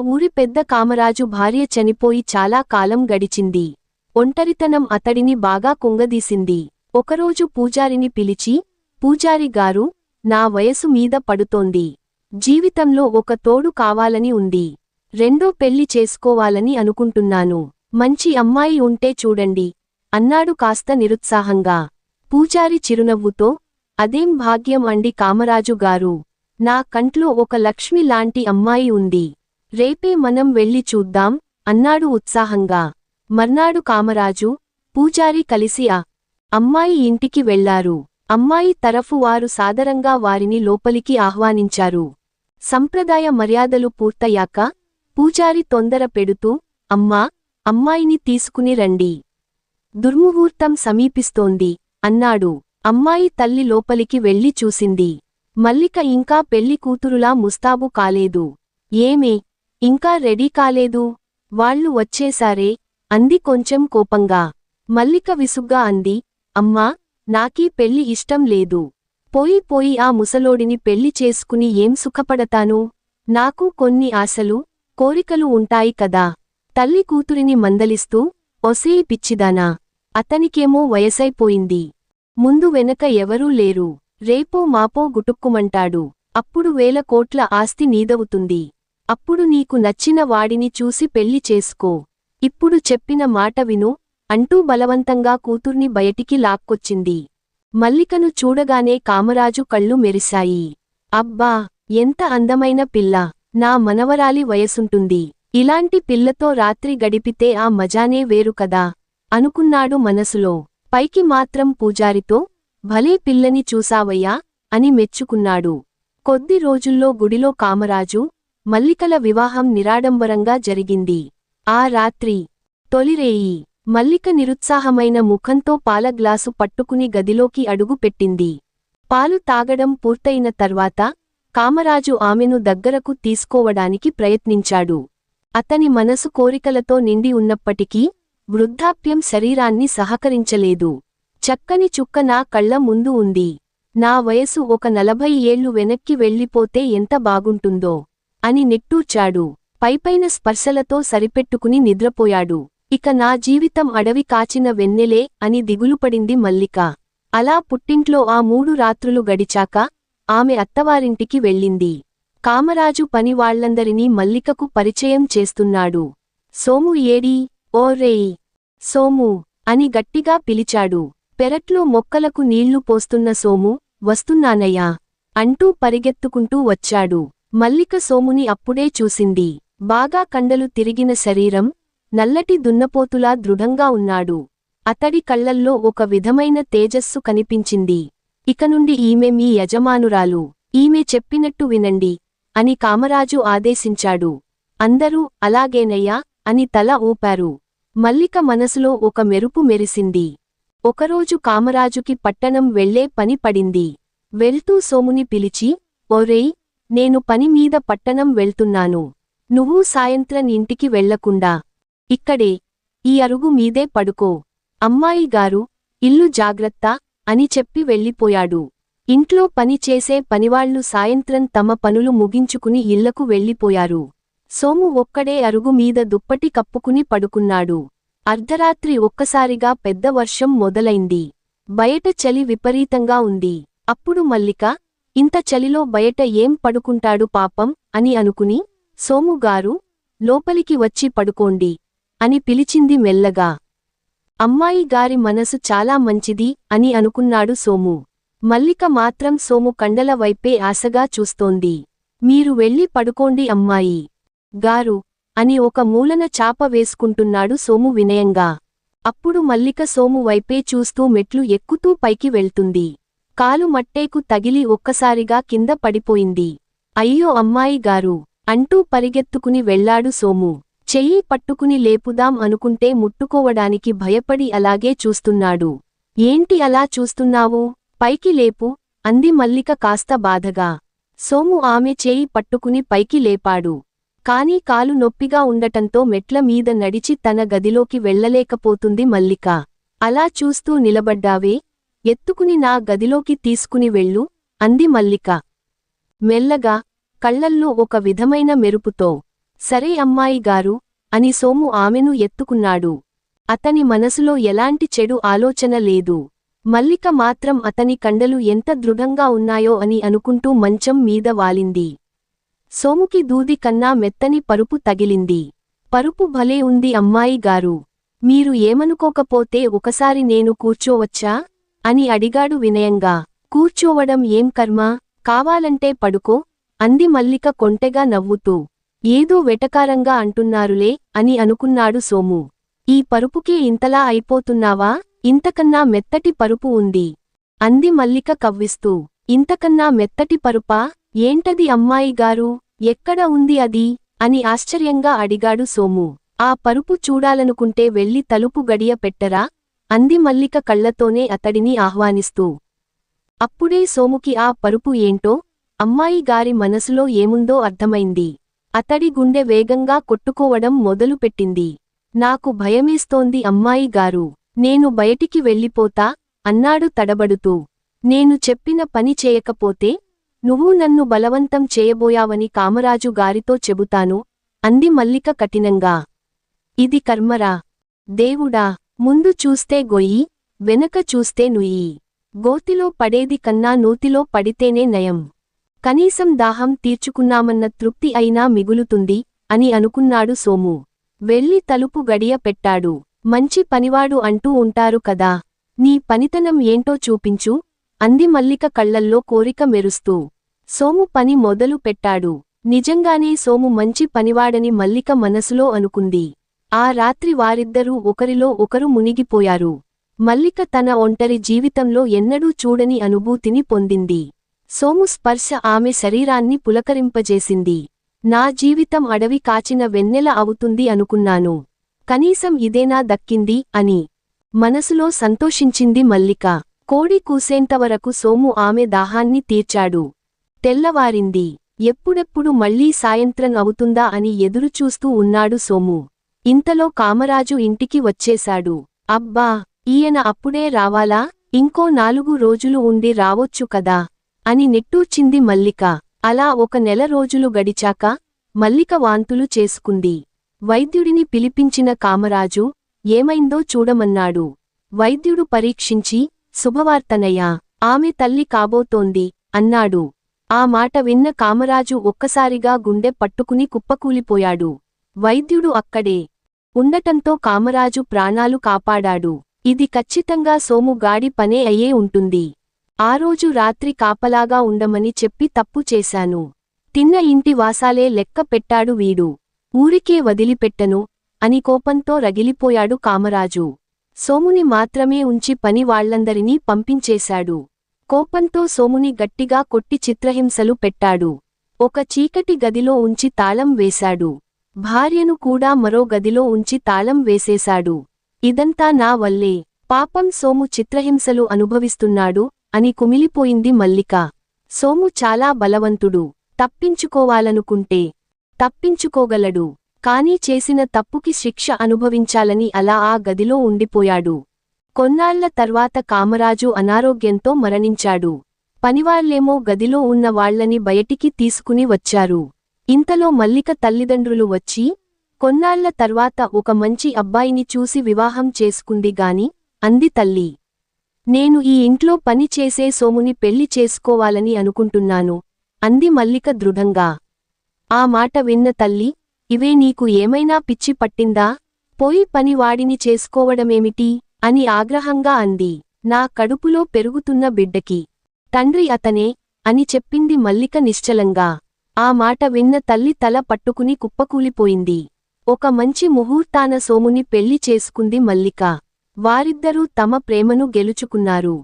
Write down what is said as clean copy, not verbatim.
ఊరి పెద్ద కామరాజు భార్య చనిపోయి చాలా కాలం గడిచింది. ఒంటరితనం అతడిని బాగా కుంగదీసింది. ఒకరోజు పూజారిని పిలిచి, పూజారి గారు, నా వయసు మీద పడుతోంది. జీవితంలో ఒక తోడు కావాలని ఉంది. రెండో పెళ్లి చేసుకోవాలని అనుకుంటున్నాను. మంచి అమ్మాయి ఉంటే చూడండి అన్నాడు కాస్త నిరుత్సాహంగా. పూజారి చిరునవ్వుతో, అదేం భాగ్యం అండి కామరాజు గారు, నా కంట్లో ఒక లక్ష్మి లాంటి అమ్మాయి ఉంది. రేపే మనం వెళ్ళి చూద్దాం అన్నాడు ఉత్సాహంగా. మర్నాడు కామరాజు, పూజారి కలిసి ఆ అమ్మాయి ఇంటికి వెళ్లారు. అమ్మాయి తరఫు వారు సాదరంగా వారిని లోపలికి ఆహ్వానించారు. సంప్రదాయ మర్యాదలు పూర్తయ్యాక పూజారి తొందర పెడుతూ, అమ్మా, అమ్మాయిని తీసుకుని రండి. దుర్ముహూర్తం సమీపిస్తోంది అన్నాడు. అమ్మాయి తల్లి లోపలికి వెళ్లి చూసింది. మల్లిక ఇంకా పెళ్లి కూతురులా ముస్తాబు కాలేదు. ఏమే, ఇంకా రెడీ కాలేదు? వాళ్ళు వచ్చేసారే అంది కొంచెం కోపంగా. మల్లిక విసుగ్గా అంది, అమ్మా, నాకీ పెళ్లి ఇష్టం లేదు. పోయి ఆ ముసలోడిని పెళ్లి చేసుకుని ఏం సుఖపడతాను? నాకు కొన్ని ఆశలు, కోరికలు ఉంటాయి కదా. తల్లి కూతురిని మందలిస్తూ, ఒసే పిచ్చిదానా, అతనికేమో వయసైపోయింది. ముందు వెనక ఎవరూ లేరు. రేపో మాపో గుటుక్కుమంటాడు. అప్పుడు 1000 కోట్ల ఆస్తి నీదవుతుంది. అప్పుడు నీకు నచ్చిన వాడిని చూసి పెళ్లి చేసుకో. ఇప్పుడు చెప్పిన మాట విను అంటూ బలవంతంగా కూతుర్ని బయటికి లాక్కొచ్చింది. మల్లికను చూడగానే కామరాజు కళ్ళు మెరిశాయి. అబ్బా, ఎంత అందమైన పిల్ల! నా మనవరాలి వయసుంటుంది. ఇలాంటి పిల్లతో రాత్రి గడిపితే ఆ మజానే వేరు కదా అనుకున్నాడు మనసులో. పైకి మాత్రం పూజారితో, భలే పిల్లని చూసావయ్యా అని మెచ్చుకున్నాడు. కొద్ది రోజుల్లో గుడిలో కామరాజు, మల్లికల వివాహం నిరాడంబరంగా జరిగింది. ఆ రాత్రి తొలిరేయి. మల్లిక నిరుత్సాహమైన ముఖంతో పాల గ్లాసు పట్టుకుని గదిలోకి అడుగు పెట్టింది. పాలు తాగడం పూర్తయిన తర్వాత కామరాజు ఆమెను దగ్గరకు తీసుకోవడానికి ప్రయత్నించాడు. అతని మనసు కోరికలతో నిండి ఉన్నప్పటికీ వృద్ధాప్యం శరీరాన్ని సహకరించలేదు. చక్కని చుక్క నా కళ్ల ముందు ఉంది. నా వయసు ఒక 40 ఏళ్లు వెనక్కి వెళ్ళిపోతే ఎంత బాగుంటుందో అని నిట్టూర్చాడు. పైపైన స్పర్శలతో సరిపెట్టుకుని నిద్రపోయాడు. ఇక నా జీవితం అడవి కాచిన వెన్నెలే అని దిగులుపడింది మల్లిక. అలా పుట్టింట్లో ఆ 3 రాత్రులు గడిచాక ఆమె అత్తవారింటికి వెళ్ళింది. కామరాజు పనివాళ్లందరినీ మల్లికకు పరిచయం చేస్తున్నాడు. సోము ఏడీ, ఓ రేయ్ సోము అని గట్టిగా పిలిచాడు. పెరట్లో మొక్కలకు నీళ్లు పోస్తున్న సోము, వస్తున్నానయ్యా అంటూ పరిగెత్తుకుంటూ వచ్చాడు. మల్లిక సోముని అప్పుడే చూసింది. బాగా కండలు తిరిగిన శరీరం, నల్లటి దున్నపోతులా దృఢంగా ఉన్నాడు. అతడి కళ్లల్లో ఒక విధమైన తేజస్సు కనిపించింది. ఇకనుండి ఈమె మీ యజమానురాలు. ఈమె చెప్పినట్టు వినండి అని కామరాజు ఆదేశించాడు. అందరూ అలాగేనయ్యా అని తల ఊపారు. మల్లిక మనసులో ఒక మెరుపు మెరిసింది. ఒకరోజు కామరాజుకి పట్టణం వెళ్లే పని పడింది. వెళ్తూ సోముని పిలిచి, ఒరేయ్, నేను పని మీద పట్టణం వెళ్తున్నాను. నువ్వు సాయంత్రం ఇంటికి వెళ్లకుండా ఇక్కడే ఈ అరుగు మీదే పడుకో. అమ్మాయి గారు, ఇల్లు జాగ్రత్త అని చెప్పి వెళ్ళిపోయాడు. ఇంట్లో పని చేసే పనివాళ్లు సాయంత్రం తమ పనులు ముగించుకుని ఇళ్లకు వెళ్ళిపోయారు. సోము ఒక్కడే అరుగు మీద దుప్పటి కప్పుకుని పడుకున్నాడు. అర్ధరాత్రి ఒక్కసారిగా పెద్ద వర్షం మొదలైంది. బయట చలి విపరీతంగా ఉంది. అప్పుడు మల్లిక, ఇంత చలిలో బయట ఏం పడుకుంటాడు పాపం అని అనుకుని, సోముగారు, లోపలికి వచ్చి పడుకోండి అని పిలిచింది మెల్లగా. అమ్మాయి గారి మనసు చాలా మంచిది అని అనుకున్నాడు సోము. మల్లిక మాత్రం సోము కండల వైపే ఆశగా చూస్తోంది. మీరు వెళ్ళి పడుకోండి అమ్మాయి గారు అని ఒక మూలన చాప వేసుకుంటున్నాడు సోము వినయంగా. అప్పుడు మల్లిక సోము వైపే చూస్తూ మెట్లు ఎక్కుతూ పైకి వెళ్తుంది. కాలు మట్టేకు తగిలి ఒక్కసారిగా కింద పడిపోయింది. అయ్యో అమ్మాయి గారు అంటూ పరిగెత్తుకుని వెళ్లాడు సోము. చెయ్యి పట్టుకుని లేపుదాం అనుకుంటే ముట్టుకోవడానికి భయపడి అలాగే చూస్తున్నాడు. ఏంటి అలా చూస్తున్నావు? పైకి లేపు అంది మల్లిక కాస్త బాధగా. సోము ఆమె చేయి పట్టుకుని పైకి లేపాడు. కాని కాలు నొప్పిగా ఉండటంతో మెట్ల మీద నడిచి తన గదిలోకి వెళ్లలేకపోతుంది మల్లిక. అలా చూస్తూ నిలబడ్డావే, ఎత్తుకుని నా గదిలోకి తీసుకుని వెళ్ళు అంది మల్లిక మెల్లగా, కళ్లల్లో ఒక విధమైన మెరుపుతో. సరే అమ్మాయి గారు అని సోము ఆమెను ఎత్తుకున్నాడు. అతని మనసులో ఎలాంటి చెడు ఆలోచన లేదు. మల్లిక మాత్రం అతని కండలు ఎంత దృఢంగా ఉన్నాయో అని అనుకుంటూ మంచం మీద వాలింది. సోముకి దూది కన్నా మెత్తని పరుపు తగిలింది. పరుపు భలే ఉంది అమ్మాయి గారు. మీరు ఏమనుకోకపోతే ఒకసారి నేను కూర్చోవచ్చా అని అడిగాడు వినయంగా. కూర్చోవడం ఏం కర్మ, కావాలంటే పడుకో అంది మల్లిక కొంటెగా నవ్వుతూ. ఏదో వెటకారంగా అంటున్నారులే అని అనుకున్నాడు సోము. ఈ పరుపుకే ఇంతలా అయిపోతున్నావా, ఇంతకన్నా మెత్తటి పరుపు ఉంది అంది మల్లిక కవ్విస్తూ. ఇంతకన్నా మెత్తటి పరుపా, ఏంటది అమ్మాయి గారు, ఎక్కడ ఉంది అది అని ఆశ్చర్యంగా అడిగాడు సోము. ఆ పరుపు చూడాలనుకుంటే వెళ్ళి తలుపు గడియ పెట్టరా అంది మల్లిక కళ్లతోనే అతడిని ఆహ్వానిస్తూ. అప్పుడే సోముకి ఆ పరుపు ఏంటో, అమ్మాయి గారి మనసులో ఏముందో అర్థమైంది. అతడి గుండె వేగంగా కొట్టుకోవడం మొదలుపెట్టింది. నాకు భయమేస్తోంది అమ్మాయి గారు, నేను బయటికి వెళ్ళిపోతా అన్నాడు తడబడుతూ. నేను చెప్పిన పని చేయకపోతే నువ్వు నన్ను బలవంతం చేయబోయావని కామరాజు గారితో చెబుతాను అంది మల్లిక కఠినంగా. ఇది కర్మరా దేవుడా, ముందు చూస్తే గొయ్యి, వెనక చూస్తే నుయ్యి. గోతిలో పడేది కన్నా నూతిలో పడితేనే నయం. కనీసం దాహం తీర్చుకున్నామన్న తృప్తి అయినా మిగులుతుంది అని అనుకున్నాడు సోము. వెళ్ళి తలుపు గడియ పెట్టాడు. మంచి పనివాడు అంటూ ఉంటారు కదా, నీ పనితనం ఏంటో చూపించు అంది మల్లిక కళ్లల్లో కోరిక మెరుస్తూ. సోము పని మొదలు పెట్టాడు. నిజంగానే సోము మంచి పనివాడని మల్లిక మనసులో అనుకుంది. ఆ రాత్రి వారిద్దరూ ఒకరిలో ఒకరు మునిగిపోయారు. మల్లిక తన ఒంటరి జీవితంలో ఎన్నడూ చూడని అనుభూతిని పొందింది. సోము స్పర్శ ఆమె శరీరాన్ని పులకరింపజేసింది. నా జీవితం అడవి కాచిన వెన్నెల అవుతుంది అనుకున్నాను, కనీసం ఇదేనా దక్కింది అని మనసులో సంతోషించింది మల్లిక. కోడి కూసేంతవరకు సోము ఆమె దాహాన్ని తీర్చాడు. తెల్లవారింది. ఎప్పుడెప్పుడు మళ్లీ సాయంత్రం అవుతుందా అని ఎదురుచూస్తూ ఉన్నాడు సోము. ఇంతలో కామరాజు ఇంటికి వచ్చేశాడు. అబ్బా, ఈయన అప్పుడే రావాలా, ఇంకో 4 రోజులు ఉండి రావొచ్చు కదా అని నిట్టూర్చింది మల్లిక. అలా 1 నెల రోజులు గడిచాక మల్లిక వాంతులు చేసుకుంది. వైద్యుడిని పిలిపించిన కామరాజు ఏమైందో చూడమన్నాడు. వైద్యుడు పరీక్షించి, శుభవార్తనయ్యా, ఆమె తల్లి కాబోతోంది అన్నాడు. ఆ మాట విన్న కామరాజు ఒక్కసారిగా గుండె పట్టుకుని కుప్పకూలిపోయాడు. వైద్యుడు అక్కడే ఉండటంతో కామరాజు ప్రాణాలు కాపాడాడు. ఇది ఖచ్చితంగా సోము గాడి పనే అయ్యే ఉంటుంది. ఆ రోజు రాత్రి కాపలాగా ఉండమని చెప్పి తప్పు చేశాను. తిన్న ఇంటి వాసాలే లెక్క పెట్టాడు వీడు. ఊరికే వదిలిపెట్టను అని కోపంతో రగిలిపోయాడు కామరాజు. సోముని మాత్రమే ఉంచి పని వాళ్లందరినీ పంపించేశాడు. కోపంతో సోముని గట్టిగా కొట్టి చిత్రహింసలు పెట్టాడు. ఒక చీకటి గదిలో ఉంచి తాళం వేశాడు. భార్యను కూడా మరో గదిలో ఉంచి తాళం వేసేశాడు. ఇదంతా నా వల్లే, పాపం సోము చిత్రహింసలు అనుభవిస్తున్నాడు అని కుమిలిపోయింది మల్లిక. సోము చాలా బలవంతుడు. తప్పించుకోవాలనుకుంటే తప్పించుకోగలడు. కానీ చేసిన తప్పుకి శిక్ష అనుభవించాలని అలా ఆ గదిలో ఉండిపోయాడు. కొన్నాళ్ల తర్వాత కామరాజు అనారోగ్యంతో మరణించాడు. పనివాళ్లేమో గదిలో ఉన్న వాళ్లని బయటికి తీసుకుని వచ్చారు. ఇంతలో మల్లిక తల్లిదండ్రులు వచ్చి, కొన్నాళ్ల తర్వాత ఒక మంచి అబ్బాయిని చూసి వివాహం చేసుకుంది గాని అంది తల్లి. నేను ఈ ఇంట్లో పని చేసే సోముని పెళ్లి చేసుకోవాలని అనుకుంటున్నాను అంది మల్లిక దృఢంగా. ఆ మాట విన్న తల్లి, ఇవే నీకు ఏమైనా పిచ్చి పట్టిందా, పోయి పని వాడిని చేసుకోవడమేమిటి అని ఆగ్రహంగా అంది. నా కడుపులో పెరుగుతున్న బిడ్డకి తండ్రి అతనే అని చెప్పింది మల్లిక నిశ్చలంగా. ఆ మాట విన్న తల్లి తల పట్టుకుని కుప్పకూలిపోయింది. ఒక మంచి ముహూర్తాన సోముని పెళ్లి చేసుకుంది మల్లిక. వారిద్దరూ తమ ప్రేమను గెలుచుకున్నారు.